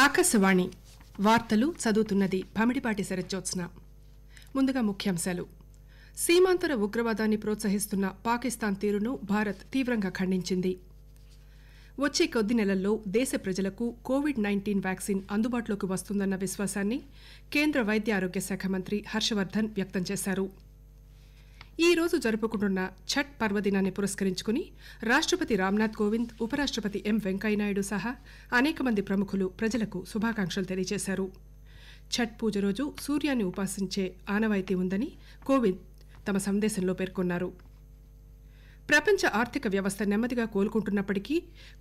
ఆకాశవాణి వార్తలు చదువుతున్నది భమిడిపాటి శరజ్జోత్స్న. ముందుగా ముఖ్యాంశాలు. సీమాంతర ఉగ్రవాదాన్ని ప్రోత్సహిస్తున్న పాకిస్తాన్ తీరును భారత్ తీవ్రంగా ఖండించింది. వచ్చే కొద్ది నెలల్లో దేశ ప్రజలకు కోవిడ్-19 వ్యాక్సిన్ అందుబాటులోకి వస్తుందన్న విశ్వాసాన్ని కేంద్ర వైద్య ఆరోగ్య శాఖ మంత్రి హర్షవర్ధన్ వ్యక్తం చేశారు. ఈ రోజు జరుపుకుంటున్న ఛట్ పర్వదినాన్ని పురస్కరించుకుని రాష్టపతి రామ్నాథ్ కోవింద్, ఉపరాష్టపతి ఎం వెంకయ్యనాయుడు సహా అనేక మంది ప్రముఖులు ప్రజలకు శుభాకాంక్షలు తెలియజేశారు. ఛట్ పూజ రోజు సూర్యాన్ని ఉపాసించే ఆనవాయితీ ఉందని కోవింద్ తమ సందేశంలో పేర్కొన్నారు. ప్రపంచ ఆర్థిక వ్యవస్థ నెమ్మదిగా కోలుకుంటున్నప్పటికీ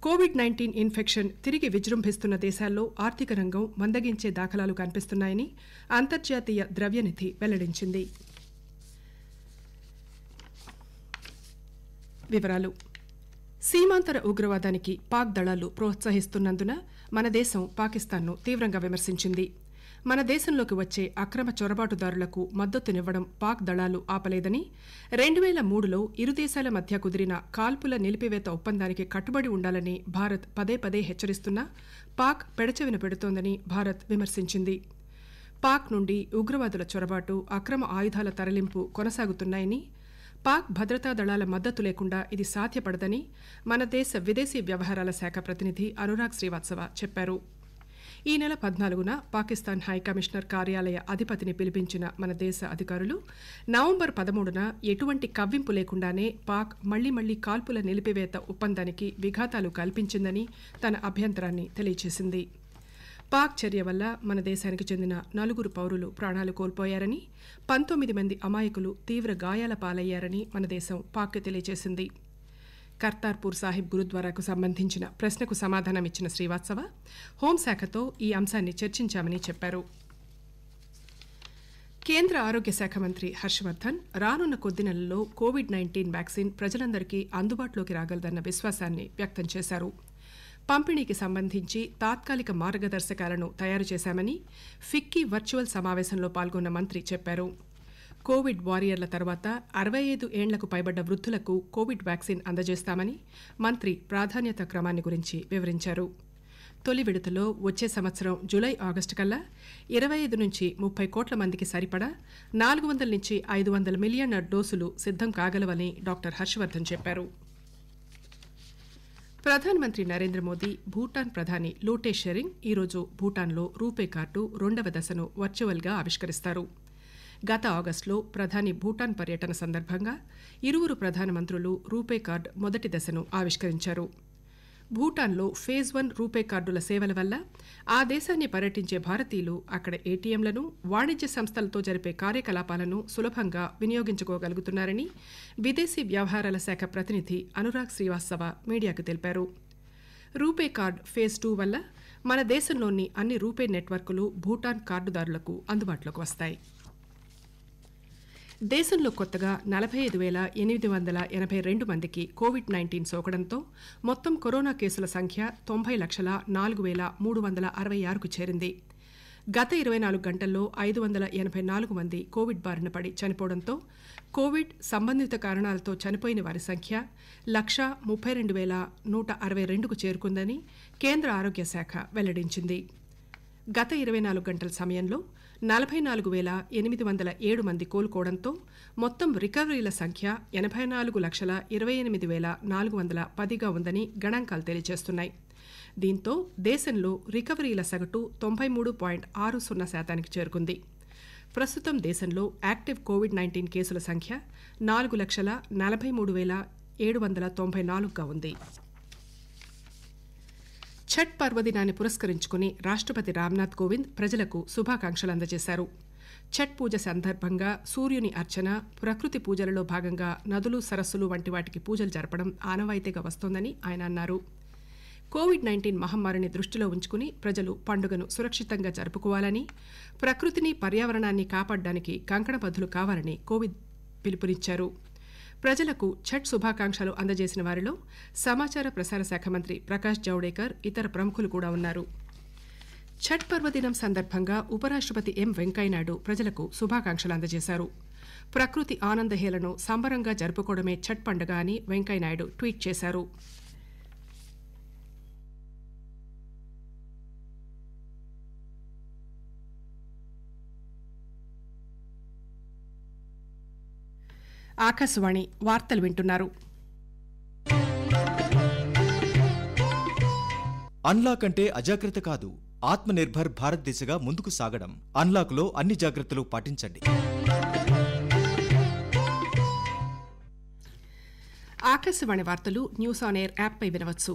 కోవిడ్-19 ఇన్ఫెక్షన్ తిరిగి విజృంభిస్తున్న దేశాల్లో ఆర్థిక రంగం మందగించే దాఖలాలు కనిపిస్తున్నాయని అంతర్జాతీయ ద్రవ్యనిధి వెల్లడించింది. వివరాలు. సీమాంతర ఉగ్రవాదానికి పాక్ దళాలు ప్రోత్సహిస్తున్నందున మన దేశం పాకిస్తాన్ను తీవ్రంగా విమర్శించింది. మన దేశంలోకి వచ్చే అక్రమ చొరబాటుదారులకు మద్దతునివ్వడం పాక్ దళాలు ఆపలేదని, 2003లో ఇరు దేశాల మధ్య కుదిరిన కాల్పుల నిలిపివేత ఒప్పందానికి కట్టుబడి ఉండాలని భారత్ పదే పదే హెచ్చరిస్తున్నా పాక్ పెడచెవిన పెడుతోందని భారత్ విమర్శించింది. పాక్ నుండి ఉగ్రవాదుల చొరబాటు, అక్రమ ఆయుధాల తరలింపు కొనసాగుతున్నాయని, పాక్ భద్రతా దళాల మద్దతు లేకుండా ఇది సాధ్యపడదని మన దేశ విదేశీ వ్యవహారాల శాఖ ప్రతినిధి అనురాగ్ శ్రీవాత్సవ చెప్పారు. ఈ నెల 14న పాకిస్తాన్ హైకమిషనర్ కార్యాలయ అధిపతిని పిలిపించిన మన దేశ అధికారులు నవంబర్ 13న ఎటువంటి కవ్వింపు లేకుండానే పాక్ మళ్లీ కాల్పుల నిలిపివేత ఒప్పందానికి విఘాతాలు కల్పించిందని తన అభ్యంతరాన్ని తెలియజేసింది. పాక్ చర్య వల్ల మన దేశానికి చెందిన 4 పౌరులు ప్రాణాలు కోల్పోయారని, 19 మంది అమాయకులు తీవ్ర గాయాల పాలయ్యారని మన దేశం పాక్కు తెలియజేసింది. కర్తార్పూర్ సాహిబ్ గురుద్వారాకు సంబంధించిన ప్రశ్నకు సమాధానమిచ్చిన శ్రీవాత్సవ హోంశాఖతో ఈ అంశాన్ని చర్చించామని చెప్పారు. కేంద్ర ఆరోగ్య శాఖ మంత్రి హర్షవర్ధన్ రానున్న కొద్ది నెలల్లో కోవిడ్-19 వ్యాక్సిన్ ప్రజలందరికీ అందుబాటులోకి రాగలదన్న విశ్వాసాన్ని వ్యక్తం చేశారు. పంపిణీకి సంబంధించి తాత్కాలిక మార్గదర్శకాలను తయారు చేశామని ఫిక్కీ వర్చువల్ సమావేశంలో పాల్గొన్న మంత్రి చెప్పారు. కోవిడ్ వారియర్ల తర్వాత 65 ఏండ్లకు పైబడ్డ వృద్ధులకు కోవిడ్ వ్యాక్సిన్ అందజేస్తామని మంత్రి ప్రాధాన్యత క్రమాన్ని గురించి వివరించారు. తొలి విడతలో వచ్చే సంవత్సరం జూలై, ఆగస్టు కల్లా 25 నుంచి 30 కోట్ల మందికి సరిపడా 400 నుంచి 500 మిలియన్ డోసులు సిద్దం కాగలవని డాక్టర్ హర్షవర్ధన్ చెప్పారు. ప్రధానమంత్రి నరేంద్ర మోదీ, భూటాన్ ప్రధాని లోటే షెరింగ్ ఈరోజు భూటాన్లో రూపే కార్డు 2వ దశను వర్చువల్గా ఆవిష్కరిస్తారు. గత ఆగస్టులో ప్రధాని భూటాన్ పర్యటన సందర్భంగా ఇరువురు ప్రధానమంత్రులు రూపే కార్డు మొదటి దశను ఆవిష్కరించారు. భూటాన్లో ఫేజ్ 1 రూపే కార్డుల సేవల వల్ల ఆ దేశాన్ని పర్యటించే భారతీయులు అక్కడ ఏటీఎంలను, వాణిజ్య సంస్థలతో జరిపే కార్యకలాపాలను సులభంగా వినియోగించుకోగలుగుతున్నారని విదేశీ వ్యవహారాల శాఖ ప్రతినిధి అనురాగ్ శ్రీవాత్సవ మీడియాకు తెలిపారు. రూపే కార్డ్ ఫేజ్ 2 వల్ల మన దేశంలోని అన్ని రూపే నెట్వర్కులు భూటాన్ కార్డుదారులకు అందుబాటులోకి వస్తాయి. దేశంలో కొత్తగా 45,882 మందికి కోవిడ్-19 సోకడంతో మొత్తం కరోనా కేసుల సంఖ్య 90,04,366కు చేరింది. గత 24 గంటల్లో 584 మంది కోవిడ్ బారిన పడి చనిపోవడంతో కోవిడ్ సంబంధిత కారణాలతో చనిపోయిన వారి సంఖ్య 1,32,162కు చేరుకుందని కేంద్ర ఆరోగ్య శాఖ వెల్లడించింది. గత 24 గంటల సమయంలో 44,807 మంది కోలుకోవడంతో మొత్తం రికవరీల సంఖ్య 84,28,410గా ఉందని గణాంకాలు తెలియజేస్తున్నాయి. దీంతో దేశంలో రికవరీల సగటు 93.60% చేరుకుంది. ప్రస్తుతం దేశంలో యాక్టివ్ కోవిడ్-19 కేసుల సంఖ్య 4,43,794గా ఉంది. ఛట్ పర్వదినాన్ని పురస్కరించుకుని రాష్టపతి రామ్నాథ్ కోవింద్ ప్రజలకు శుభాకాంక్షలు అందజేశారు. ఛట్ పూజ సందర్భంగా సూర్యుని అర్చన, ప్రకృతి పూజలలో భాగంగా నదులు, సరస్సులు వంటి వాటికి పూజలు జరపడం ఆనవాయితీగా వస్తోందని ఆయన అన్నారు. కోవిడ్-19 మహమ్మారిని దృష్టిలో ఉంచుకుని ప్రజలు పండుగను సురక్షితంగా జరుపుకోవాలని, ప్రకృతిని, పర్యావరణాన్ని కాపాడడానికి కంకణబద్దులు కావాలని కోవింద్ పిలుపునిచ్చారు. ప్రజలకు ఛట్ శుభాకాంక్షలు అందజేసిన వారిలో సమాచార ప్రసార శాఖ మంత్రి ప్రకాష్ జవడేకర్, ఇతర ప్రముఖులు కూడా ఉన్నారు. ఛట్ పర్వదినం సందర్భంగా ఉపరాష్టపతి ఎం వెంకయ్యనాయుడు ప్రజలకు శుభాకాంక్షలు అందజేశారు. ప్రకృతి ఆనందహేళను సంబరంగా జరుపుకోవడమే ఛట్ పండుగ అని వెంకయ్యనాయుడు ట్వీట్ చేశారు. ఆకాశవాణి వార్తలు వింటున్నారు. అన్లాక్ అంటే అజాగ్రత్త కాదు, ఆత్మనిర్భర్ భారత్ దిశగా ముందుకు సాగడం. అన్లాక్లో అన్ని జాగ్రత్తలు పాటించండి. ఆకాశవాణి వార్తలు న్యూస్ ఆన్ ఎయిర్ యాప్పై వినవచ్చు.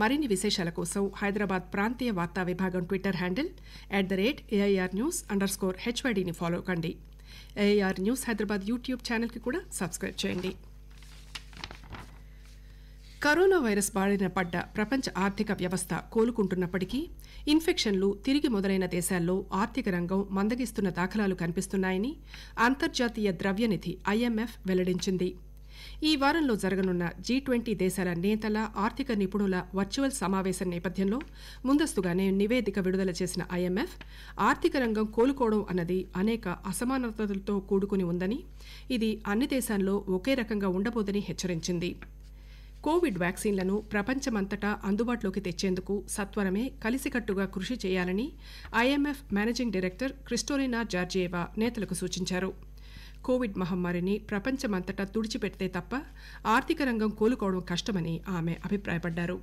మరిన్ని విశేషాల కోసం హైదరాబాద్ ప్రాంతీయ వార్తా విభాగం ట్విట్టర్ హ్యాండిల్ @AIRnews_HYDని ఫాలో కండి. AIR న్యూస్ హైదరాబాద్ యూట్యూబ్ ఛానల్కి కూడా సబ్స్క్రైబ్ చేయండి. కరోనా వైరస్ బారిన పడ్డ ప్రపంచ ఆర్థిక వ్యవస్థ కోలుకుంటున్నప్పటికీ ఇన్ఫెక్షన్లు తిరిగి మొదలైన దేశాల్లో ఆర్థిక రంగం మందగిస్తున్న దాఖలాలు కనిపిస్తున్నాయని అంతర్జాతీయ ద్రవ్యనిధి IMF వెల్లడించింది. ఈ వారంలో జరగనున్న G20 దేశాల నేతల ఆర్థిక నిపుణుల వర్చువల్ సమావేశం నేపథ్యంలో ముందస్తుగానే నివేదిక విడుదల చేసిన IMF ఆర్థిక రంగం కోలుకోవడం అన్నది అనేక అసమానతలతో కూడుకుని ఉందని, ఇది అన్ని దేశాల్లో ఒకే రకంగా ఉండబోదని హెచ్చరించింది. కోవిడ్ వ్యాక్సిన్లను ప్రపంచమంతటా అందుబాటులోకి తెచ్చేందుకు సత్వరమే కలిసికట్టుగా కృషి చేయాలని IMF మేనేజింగ్ డైరెక్టర్ క్రిస్టోలినా జార్జియేవా నేతలకు సూచించారు. కోవిడ్ మహమ్మారిని ప్రపంచమంతటా తుడిచిపెడితే తప్ప ఆర్థిక రంగం కోలుకోవడం కష్టమని ఆమె అభిప్రాయపడ్డారు.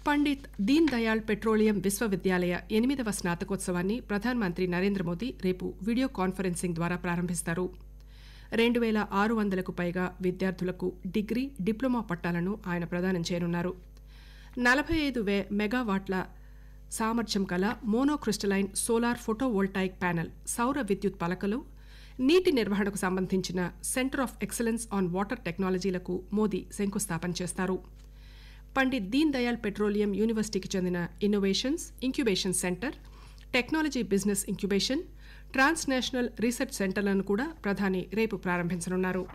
పండిత్ దీన్ దయాళ్ పెట్రోలియం విశ్వవిద్యాలయ 8వ స్నాతకోత్సవాన్ని ప్రధానమంత్రి నరేంద్ర మోదీ రేపు వీడియో కాన్ఫరెన్సింగ్ ద్వారా ప్రారంభిస్తారు. 2600కు పైగా విద్యార్థులకు డిగ్రీ, డిప్లొమా పట్టాలను ఆయన ప్రదానం చేయనున్నారు. 45 మెగావాట్ల సామర్థ్యం కల మోనోక్రిస్టలైన్ సోలార్ ఫోటోవోల్టాయిక్ ప్యానెల్ సౌర విద్యుత్ పలకలు, నీటి నిర్వహణకు సంబంధించిన centre of excellence on water టెక్నాలజీలకు మోదీ శంకుస్థాపన చేస్తారు. పండిత్ దీన్ దయాళ్ పెట్రోలియం యూనివర్సిటీకి చెందిన innovations incubation centre, technology business incubation, transnational research సెంటర్లను కూడా ప్రధాని రేపు ప్రారంభించనున్నారు.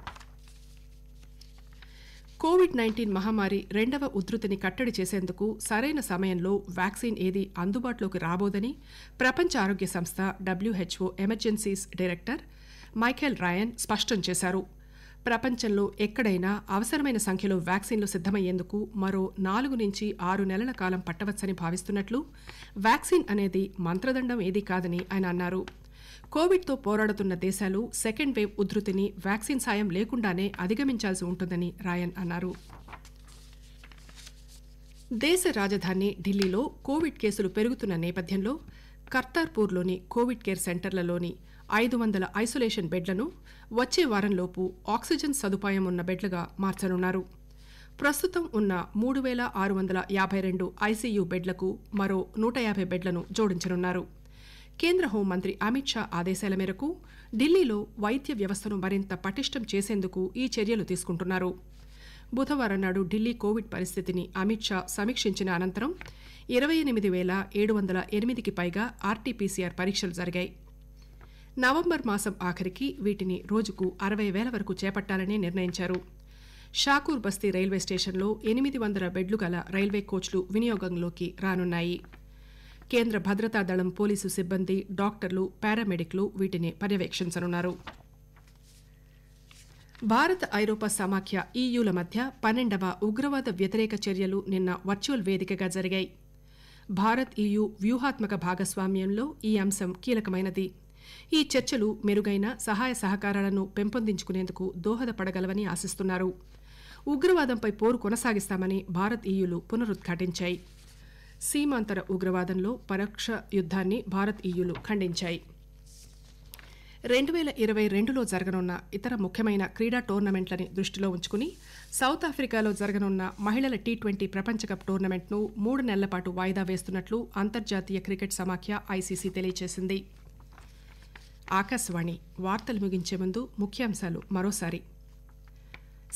కోవిడ్-19 మహమ్మారి రెండవ ఉధృతిని కట్టడి చేసేందుకు సరైన సమయంలో వ్యాక్సిన్ ఏదీ అందుబాటులోకి రాబోదని ప్రపంచ ఆరోగ్య సంస్థ WHO ఎమర్జెన్సీస్ డైరెక్టర్ మైఖేల్ రాయన్ స్పష్టం చేశారు. ప్రపంచంలో ఎక్కడైనా అవసరమైన సంఖ్యలో వ్యాక్సిన్లు సిద్దమయ్యేందుకు మరో 4 నుంచి 6 నెలల కాలం పట్టవచ్చని భావిస్తున్నట్లు, వ్యాక్సిన్ అనేది మంత్రదండం ఏదీ కాదని ఆయన అన్నారు. కోవిడ్తో పోరాడుతున్న దేశాలు సెకండ్ వేవ్ ఉధృతిని వ్యాక్సిన్ సాయం లేకుండానే అధిగమించాల్సి ఉంటుందని రాయన్ అన్నారు. దేశ రాజధాని ఢిల్లీలో కోవిడ్ కేసులు పెరుగుతున్న నేపథ్యంలో కర్తార్పూర్లోని కోవిడ్ కేర్ సెంటర్లలోని 500 ఐసోలేషన్ బెడ్లను వచ్చే వారంలోపు ఆక్సిజన్ సదుపాయం ఉన్న బెడ్లుగా మార్చనున్నారు. ప్రస్తుతం ఉన్న 3652 ICU బెడ్లకు మరో 150 బెడ్లను జోడించనున్నారు. కేంద్ర హోంమంత్రి అమిత్ షా ఆదేశాల మేరకు ఢిల్లీలో వైద్య వ్యవస్థను మరింత పటిష్టం చేసేందుకు ఈ చర్యలు తీసుకుంటున్నారు. బుధవారం నాడు ఢిల్లీ కోవిడ్ పరిస్థితిని అమిత్ షా సమీక్షించిన అనంతరం 28,708కి పైగా RT-PCR పరీక్షలు జరిగాయి. నవంబర్ మాసం ఆఖరికి వీటిని రోజుకు 60,000 వరకు చేపట్టాలని నిర్ణయించారు. షాకూర్ బస్తీ రైల్వే స్టేషన్లో 800 బెడ్లు గల రైల్వే కోచ్లు వినియోగంలోకి రానున్నాయి. కేంద్ర భద్రతా దళం పోలీసు సిబ్బంది, డాక్టర్లు, పారామెడిక్లు వీటిని పర్యవేక్షించనున్నారు. భారత్ ఐరోపా సమాఖ్య EUల మధ్య 12వ ఉగ్రవాద వ్యతిరేక చర్యలు నిన్న వర్చువల్ వేదికగా జరిగాయి. భారత్ EU వ్యూహాత్మక భాగస్వామ్యంలో ఈ అంశం కీలకమైనది. ఈ చర్చలు మెరుగైన సహాయ సహకారాలను పెంపొందించుకునేందుకు దోహదపడగలవని ఆశిస్తున్నారు. ఉగ్రవాదంపై పోరు కొనసాగిస్తామని భారత్ EUలు పునరుద్ఘాటించాయి. సీమాంతర ఉగ్రవాదంలో పరోక్ష యుద్ధాన్ని భారత్ EUలు ఖండించాయి. 2022లో జరగనున్న ఇతర ముఖ్యమైన క్రీడా టోర్నమెంట్లని దృష్టిలో ఉంచుకుని సౌత్ ఆఫ్రికాలో జరగనున్న మహిళల T20 ప్రపంచ కప్ టోర్నమెంట్ను 3 నెలల పాటు వాయిదా వేస్తున్నట్లు అంతర్జాతీయ క్రికెట్ సమాఖ్య ICC తెలియజేసింది. ఆకాశవాణి వార్తలు ముగించే ముందు ముఖ్యాంశాలు మరోసారి.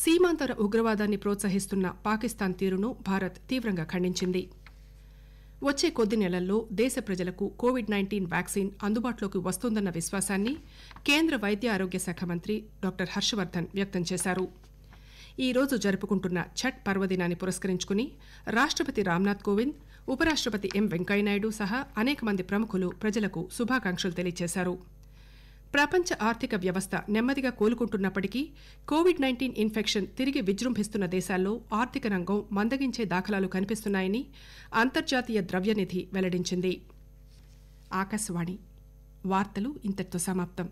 సీమాంతర ఉగ్రవాదాన్ని ప్రోత్సహిస్తున్న పాకిస్తాన్ తీరును భారత్ తీవ్రంగా ఖండించింది. వచ్చే కొద్ది నెలల్లో దేశ ప్రజలకు కోవిడ్-19 వ్యాక్సిన్ అందుబాటులోకి వస్తుందన్న విశ్వాసాన్ని కేంద్ర వైద్య ఆరోగ్య శాఖ మంత్రి డాక్టర్ హర్షవర్ధన్ వ్యక్తం చేశారు. ఈ రోజు జరుపుకుంటున్న ఛట్ పర్వదినాన్ని పురస్కరించుకుని రాష్ట్రపతి రామ్నాథ్ కోవింద్, ఉపరాష్ట్రపతి వెంకయ్యనాయుడు సహా అనేక మంది ప్రముఖులు ప్రజలకు శుభాకాంక్షలు తెలియజేశారు. ప్రపంచ ఆర్థిక వ్యవస్థ నెమ్మదిగా కోలుకుంటున్నప్పటికీ కోవిడ్-19 ఇన్ఫెక్షన్ తిరిగి విజృంభిస్తున్న దేశాల్లో ఆర్థిక రంగం మందగించే దాఖలాలు కనిపిస్తున్నాయని అంతర్జాతీయ ద్రవ్యనిధి వెల్లడించింది. ఆకాశవాణి వార్తలు ఇంతటితో సమాప్తం.